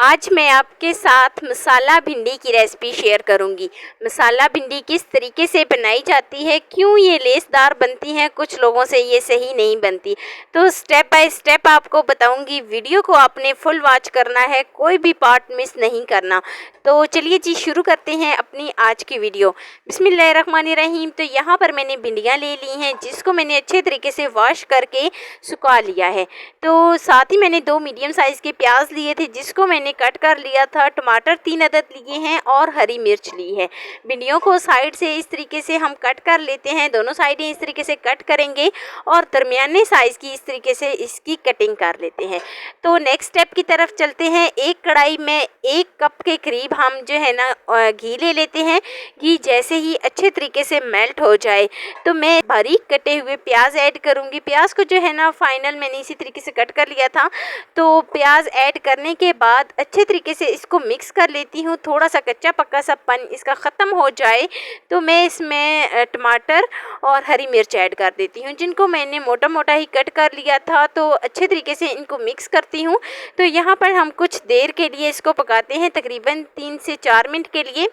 आज मैं आपके साथ मसाला भिंडी की रेसिपी शेयर करूंगी। मसाला भिंडी किस तरीके से बनाई जाती है, क्यों ये लेसदार बनती है, कुछ लोगों से ये सही नहीं बनती, तो स्टेप बाय स्टेप आपको बताऊंगी। वीडियो को आपने फुल वॉच करना है, कोई भी पार्ट मिस नहीं करना। तो चलिए जी शुरू करते हैं अपनी आज की वीडियो। बिस्मिल्लाहिर्रहमानिर्रहीम। तो यहाँ पर मैंने भिंडियाँ ले ली हैं, जिसको मैंने अच्छे तरीके से वॉश करके सुखा लिया है। तो साथ ही मैंने 2 मीडियम साइज़ के प्याज लिए थे, जिसको मैंने कट कर लिया था। टमाटर 3 अदद लिए हैं और हरी मिर्च ली है। भिंडियों को साइड से इस तरीके से हम कट कर लेते हैं, दोनों साइडें इस तरीके से कट करेंगे और दरमियाने साइज़ की इस तरीके से इसकी कटिंग कर लेते हैं। तो नेक्स्ट स्टेप की तरफ चलते हैं। एक कढ़ाई में 1 कप के करीब हम जो है ना घी ले लेते हैं। घी जैसे ही अच्छे तरीके से मेल्ट हो जाए तो मैं बारीक कटे हुए प्याज ऐड करूँगी। प्याज को जो है ना फाइनल मैंने इसी तरीके से कट कर लिया था। तो प्याज ऐड करने के बाद अच्छे तरीके से इसको मिक्स कर लेती हूँ। थोड़ा सा कच्चा पक्का सा पन इसका ख़त्म हो जाए तो मैं इसमें टमाटर और हरी मिर्च ऐड कर देती हूँ, जिनको मैंने मोटा मोटा ही कट कर लिया था। तो अच्छे तरीके से इनको मिक्स करती हूँ। तो यहाँ पर हम कुछ देर के लिए इसको पकाते हैं, तकरीबन 3 से 4 मिनट के लिए,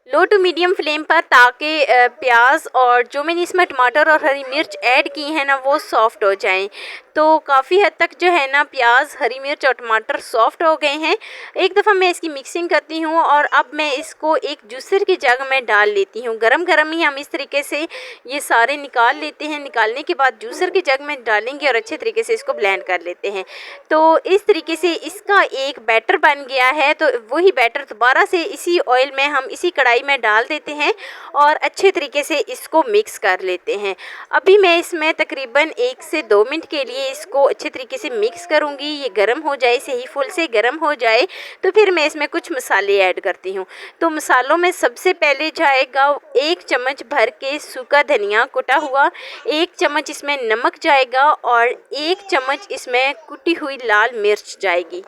लो टू मीडियम फ्लेम पर, ताकि प्याज और जो मैंने इसमें टमाटर और हरी मिर्च ऐड की है ना वो सॉफ़्ट हो जाएं। तो काफ़ी हद तक जो है ना प्याज, हरी मिर्च और टमाटर सॉफ़्ट हो गए हैं। एक दफ़ा मैं इसकी मिक्सिंग करती हूँ और अब मैं इसको एक जूसर की जग में डाल लेती हूँ। गरम गरम ही हम इस तरीके से ये सारे निकाल लेते हैं। निकालने के बाद जूसर की जग में डालेंगे और अच्छे तरीके से इसको ब्लेंड कर लेते हैं। तो इस तरीके से इसका एक बैटर बन गया है। तो वही बैटर दोबारा से इसी ऑयल में हम इसी कढ़ाई में डाल देते हैं और अच्छे तरीके से इसको मिक्स कर लेते हैं। अभी मैं इसमें तकरीबन 1 से 2 मिनट के लिए इसको अच्छे तरीके से मिक्स करूंगी। ये गर्म हो जाए, सही फुल से गर्म हो जाए तो फिर मैं इसमें कुछ मसाले ऐड करती हूँ। तो मसालों में सबसे पहले जाएगा 1 चम्मच भर के सूखा धनिया कुटा हुआ, 1 चम्मच इसमें नमक जाएगा और 1 चम्मच इसमें कुटी हुई लाल मिर्च जाएगी।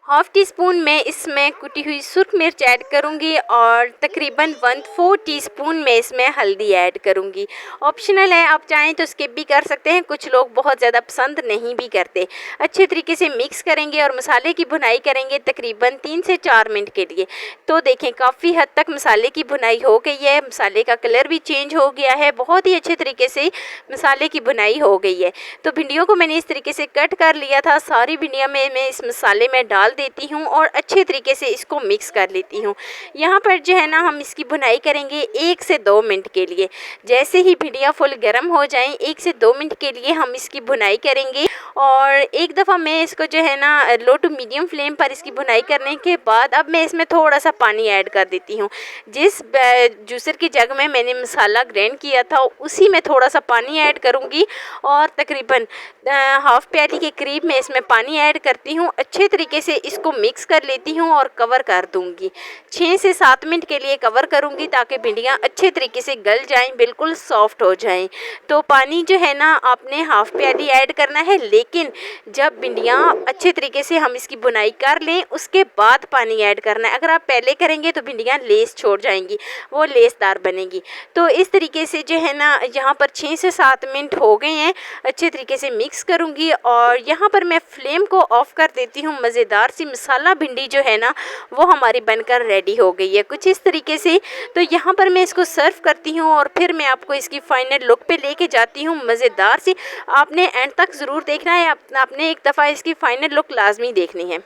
हाफ़ टी स्पून मैं इसमें कुटी हुई सुर्ख मिर्च ऐड करूंगी और तकरीबन 1/4 टीस्पून मैं इसमें हल्दी ऐड करूंगी। ऑप्शनल है, आप चाहें तो स्किप भी कर सकते हैं, कुछ लोग बहुत ज़्यादा पसंद नहीं भी करते। अच्छे तरीके से मिक्स करेंगे और मसाले की भुनाई करेंगे तकरीबन 3 से 4 मिनट के लिए। तो देखें काफ़ी हद तक मसाले की भुनाई हो गई है, मसाले का कलर भी चेंज हो गया है, बहुत ही अच्छे तरीके से मसाले की भुनाई हो गई है। तो भिंडियों को मैंने इस तरीके से कट कर लिया था। सारी भिंडियाँ मैं इस मसाले में डाल देती हूँ और अच्छे तरीके से इसको मिक्स कर लेती हूँ। यहाँ पर जो है ना हम इसकी भुनाई करेंगे 1 से 2 मिनट के लिए। जैसे ही भिंडियाँ फुल गर्म हो जाएं 1 से 2 मिनट के लिए हम इसकी भुनाई करेंगे। और एक दफ़ा मैं इसको जो है ना लो टू मीडियम फ्लेम पर इसकी भुनाई करने के बाद अब मैं इसमें थोड़ा सा पानी ऐड कर देती हूँ। जिस जूसर की जग में मैंने मसाला ग्राइंड किया था उसी में थोड़ा सा पानी ऐड करूँगी और तकरीबन हाफ़ प्याली के करीब मैं इसमें पानी ऐड करती हूँ। अच्छे तरीके से इसको मिक्स कर लेती हूँ और कवर कर दूँगी। 6 से 7 मिनट के लिए कवर करूँगी ताकि भिंडियाँ अच्छे तरीके से गल जाएं, बिल्कुल सॉफ्ट हो जाएं। तो पानी जो है ना आपने हाफ़ प्याली ऐड करना है, लेकिन जब भिंडियाँ अच्छे तरीके से हम इसकी बुनाई कर लें उसके बाद पानी ऐड करना है। अगर आप पहले करेंगे तो भिंडियाँ लेस छोड़ जाएंगी, वो लेसदार बनेगी। तो इस तरीके से जो है ना यहाँ पर 6 से 7 मिनट हो गए हैं। अच्छे तरीके से मिक्स करूँगी और यहाँ पर मैं फ्लेम को ऑफ़ कर देती हूँ। मज़ेदार सी मसाला भिंडी जो है ना वो हमारी बनकर रेडी हो गई है कुछ इस तरीके से। तो यहाँ पर मैं इसको सर्व करती हूँ और फिर मैं आपको इसकी फाइनल लुक पे लेके जाती हूँ। मज़ेदार सी, आपने एंड तक ज़रूर देखना है, आपने एक दफ़ा इसकी फाइनल लुक लाजमी देखनी है।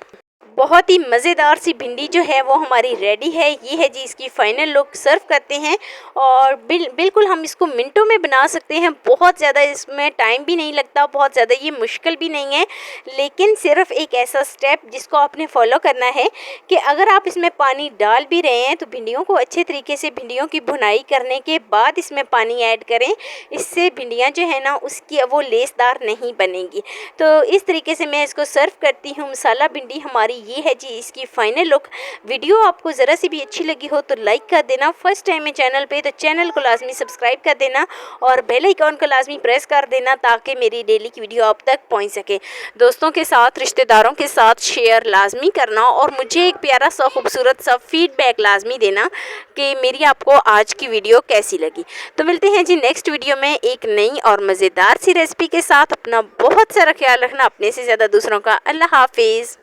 बहुत ही मज़ेदार सी भिंडी जो है वो हमारी रेडी है। ये है जी इसकी फ़ाइनल लुक। सर्व करते हैं और बिल्कुल हम इसको मिनटों में बना सकते हैं। बहुत ज़्यादा इसमें टाइम भी नहीं लगता, बहुत ज़्यादा ये मुश्किल भी नहीं है, लेकिन सिर्फ एक ऐसा स्टेप जिसको आपने फॉलो करना है कि अगर आप इसमें पानी डाल भी रहे हैं तो भिंडियों को अच्छे तरीके से भिंडियों की भुनाई करने के बाद इसमें पानी ऐड करें। इससे भिंडियाँ जो है ना उसकी वो लेसदार नहीं बनेंगी। तो इस तरीके से मैं इसको सर्व करती हूँ। मसाला भिंडी हमारी ये है जी इसकी फाइनल लुक। वीडियो आपको ज़रा सी भी अच्छी लगी हो तो लाइक कर देना। फर्स्ट टाइम है चैनल पे तो चैनल को लाजमी सब्सक्राइब कर देना और बेल आइकॉन को लाजमी प्रेस कर देना ताकि मेरी डेली की वीडियो आप तक पहुंच सके। दोस्तों के साथ, रिश्तेदारों के साथ शेयर लाजमी करना और मुझे एक प्यारा सा खूबसूरत सा फीडबैक लाजमी देना कि मेरी आपको आज की वीडियो कैसी लगी। तो मिलते हैं जी नेक्स्ट वीडियो में एक नई और मज़ेदार सी रेसिपी के साथ। अपना बहुत सारा ख्याल रखना, अपने से ज़्यादा दूसरों का। अल्लाह हाफिज़।